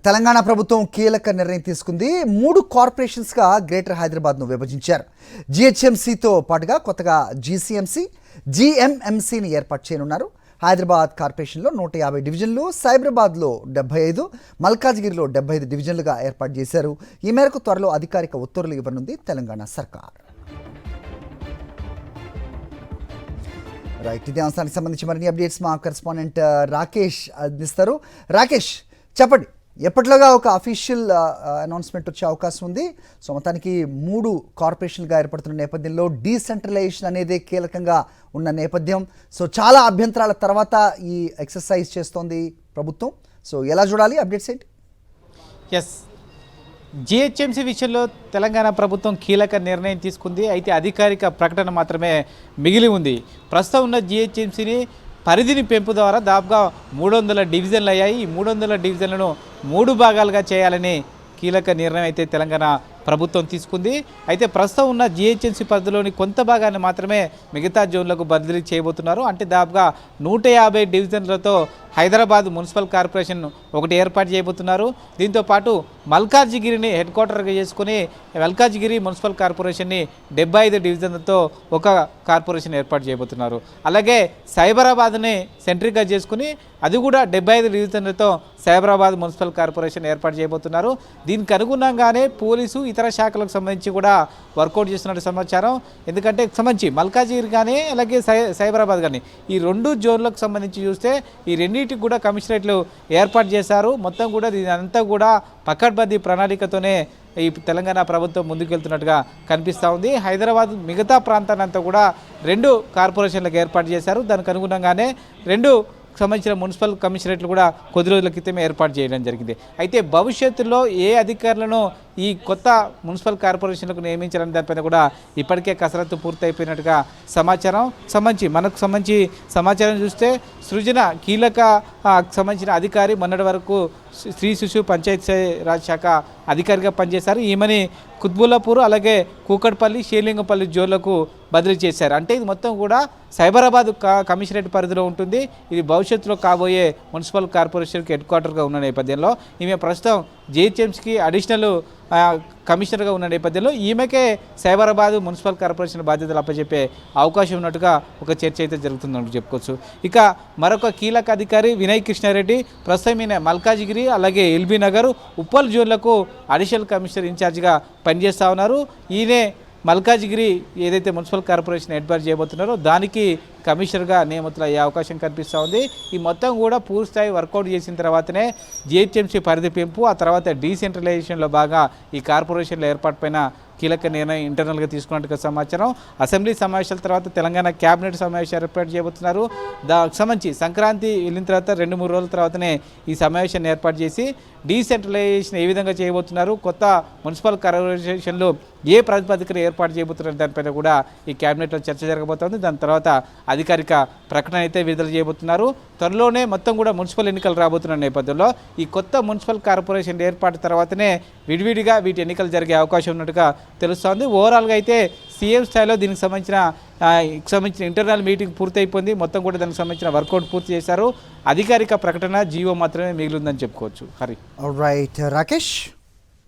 తెలంగాణ ప్రభుత్వం కీలక నిర్ణయం తీసుకుంది. 3 కార్పొరేషన్స్గా గ్రేటర్ హైదరాబాద్ను విభజించారు. జిహెచ్ఎంసీతో పాటుగా కొత్తగా జీసీఎంసీ, జీఎంఎంసీని ఏర్పాటు చేయనున్నారు. హైదరాబాద్ కార్పొరేషన్లో 150 డివిజన్లు, సైబరాబాద్లో 75, మల్కాజ్గిరిలో 75 డివిజన్లుగా ఏర్పాటు చేశారు. ఈ మేరకు త్వరలో అధికారిక ఉత్తర్వులు ఇవ్వనుంది తెలంగాణ సర్కార్. రైట్, ఇదే అంశానికి సంబంధించి మరిన్ని అప్డేట్స్ మా కరెస్పాండెంట్ రాకేష్ అందిస్తారు. రాకేష్, చెప్పండి, ఎప్పటిలాగా ఒక అఫీషియల్ అనౌన్స్మెంట్ వచ్చే అవకాశం ఉంది. సో మొత్తానికి 3 కార్పొరేషన్గా ఏర్పడుతున్న నేపథ్యంలో డీసెంట్రలైజేషన్ అనేది కీలకంగా ఉన్న నేపథ్యం. సో చాలా అభ్యంతరాల తర్వాత ఈ ఎక్సర్సైజ్ చేస్తోంది ప్రభుత్వం. సో ఎలా చూడాలి, అప్డేట్స్ ఏంటి? ఎస్, జిహెచ్ఎంసీ విషయంలో తెలంగాణ ప్రభుత్వం కీలక నిర్ణయం తీసుకుంది. అయితే అధికారిక ప్రకటన మాత్రమే మిగిలి ఉంది. ప్రస్తుతం ఉన్న జిహెచ్ఎంసీని పరిధిని పెంపు ద్వారా దాదాపుగా 300 డివిజన్లు అయ్యాయి. ఈ 300 డివిజన్లను 3 భాగాలుగా చేయాలని కీలక నిర్ణయం అయితే తెలంగాణ ప్రభుత్వం తీసుకుంది. అయితే ప్రస్తుతం ఉన్న జిహెచ్ఎంసీ పరిధిలోని కొంత భాగాన్ని మాత్రమే మిగతా జోన్లకు బదిలీ చేయబోతున్నారు. అంటే దాదాపుగా 150 డివిజన్లతో హైదరాబాద్ మున్సిపల్ కార్పొరేషన్ ఒకటి ఏర్పాటు చేయబోతున్నారు. దీంతోపాటు మల్కాజ్గిరిని హెడ్ క్వార్టర్గా చేసుకుని మల్కాజ్గిరి మున్సిపల్ కార్పొరేషన్ని 75 డివిజన్లతో ఒక కార్పొరేషన్ ఏర్పాటు చేయబోతున్నారు. అలాగే సైబరాబాద్ని సెంట్రిక్గా చేసుకుని అది కూడా 75 డివిజన్లతో సైబరాబాద్ మున్సిపల్ కార్పొరేషన్ ఏర్పాటు చేయబోతున్నారు. దీనికి అనుగుణంగానే పోలీసు ఇతర శాఖలకు సంబంధించి కూడా వర్కౌట్ చేస్తున్నట్టు సమాచారం. ఎందుకంటే సంబంధించి మల్కాజ్గిరి కానీ అలాగే సైబరాబాద్ కానీ ఈ 2 జోన్లకు సంబంధించి చూస్తే ఈ రెండింటికి కూడా కమిషనరేట్లు ఏర్పాటు చేశారు. మొత్తం కూడా దీనంతా కూడా పకడ్బందీ ప్రణాళికతోనే ఈ తెలంగాణ ప్రభుత్వం ముందుకెళ్తున్నట్టుగా కనిపిస్తూ ఉంది. హైదరాబాద్ మిగతా ప్రాంతాన్ని అంతా కూడా 2 కార్పొరేషన్లకు ఏర్పాటు చేశారు. దానికి అనుగుణంగానే 2 సంబంధించిన మున్సిపల్ కమిషనరేట్లు కూడా కొద్ది రోజుల క్రితమే ఏర్పాటు చేయడం జరిగింది. అయితే భవిష్యత్తులో ఏ అధికారులను ఈ కొత్త మున్సిపల్ కార్పొరేషన్లకు నియమించాలని దానిపైన కూడా ఇప్పటికే కసరత్తు పూర్తయిపోయినట్టుగా సమాచారం. మనకు సంబంధించి సమాచారం చూస్తే సృజన కీలక సంబంధించిన అధికారి మొన్నటి వరకు స్త్రీ శిశు పంచాయతీ రాజ్ శాఖ అధికారిగా పనిచేశారు. ఈమెని కుత్బుల్లాపూర్ అలాగే కూకట్పల్లి, షేర్లింగంపల్లి జోన్లకు బదిలీ చేశారు. అంటే ఇది మొత్తం కూడా సైబరాబాద్ కమిషనరేట్ పరిధిలో ఉంటుంది. ఇది భవిష్యత్తులో కాబోయే మున్సిపల్ కార్పొరేషన్కి హెడ్ క్వార్టర్గా ఉన్న నేపథ్యంలో ఈమె ప్రస్తుతం జిహెచ్ఎంసీకి అడిషనల్ కమిషనర్గా ఉన్న నేపథ్యంలో ఈమెకే సైబరాబాద్ మున్సిపల్ కార్పొరేషన్ బాధ్యతలు అప్పచెప్పే అవకాశం ఉన్నట్టుగా ఒక చర్చ అయితే జరుగుతుందని చెప్పుకోవచ్చు. ఇక మరొక కీలక అధికారి వినయ్ కృష్ణారెడ్డి ప్రస్తుతం ఈయన మల్కాజ్గిరి అలాగే ఎల్బీ నగర్, ఉప్పల్ జోన్లకు అడిషనల్ కమిషనర్ ఇన్ఛార్జిగా పనిచేస్తూ ఉన్నారు. ఈయనే మల్కాజ్గిరి ఏదైతే మున్సిపల్ కార్పొరేషన్ ఏర్పాటు చేయబోతున్నారో దానికి కమిషనర్గా నియమితులు అయ్యే అవకాశం కనిపిస్తూ ఉంది. ఈ మొత్తం కూడా పూర్తిస్థాయి వర్కౌట్ చేసిన తర్వాతనే జిహెచ్ఎంసీ పరిధి పెంపు, ఆ తర్వాత డీసెంట్రలైజేషన్లో బాగా ఈ కార్పొరేషన్ల ఏర్పాటుపైన కీలక నిర్ణయం ఇంటర్నల్గా తీసుకున్నట్టుగా సమాచారం. అసెంబ్లీ సమావేశాల తర్వాత తెలంగాణ క్యాబినెట్ సమావేశాలు ఏర్పాటు చేయబోతున్నారు. దానికి సంబంధించి సంక్రాంతి వెళ్ళిన తర్వాత 2-3 రోజుల తర్వాతనే ఈ సమావేశాన్ని ఏర్పాటు చేసి డీసెంట్రలైజేషన్ ఏ విధంగా చేయబోతున్నారు, కొత్త మున్సిపల్ కార్పొరేషన్లు ఏ ప్రాతిపదికన ఏర్పాటు చేయబోతున్నారు దానిపైన కూడా ఈ క్యాబినెట్లో చర్చ జరగబోతోంది. దాని తర్వాత అధికారిక ప్రకటన అయితే విడుదల చేయబోతున్నారు. త్వరలోనే మొత్తం కూడా మున్సిపల్ ఎన్నికలు రాబోతున్న నేపథ్యంలో ఈ కొత్త మున్సిపల్ కార్పొరేషన్ ఏర్పాటు తర్వాతనే విడివిడిగా వీటి ఎన్నికలు జరిగే అవకాశం ఉన్నట్టుగా తెలుస్తోంది. ఓవరాల్గా అయితే సీఎం స్థాయిలో దీనికి సంబంధించిన ఇంటర్నల్ మీటింగ్ పూర్తయిపోయింది. మొత్తం కూడా దానికి సంబంధించిన వర్కౌట్ పూర్తి చేశారు. అధికారిక ప్రకటన జీవో మాత్రమే మిగిలిందని చెప్పుకోవచ్చు. హరి, రైట్ రాకేష్.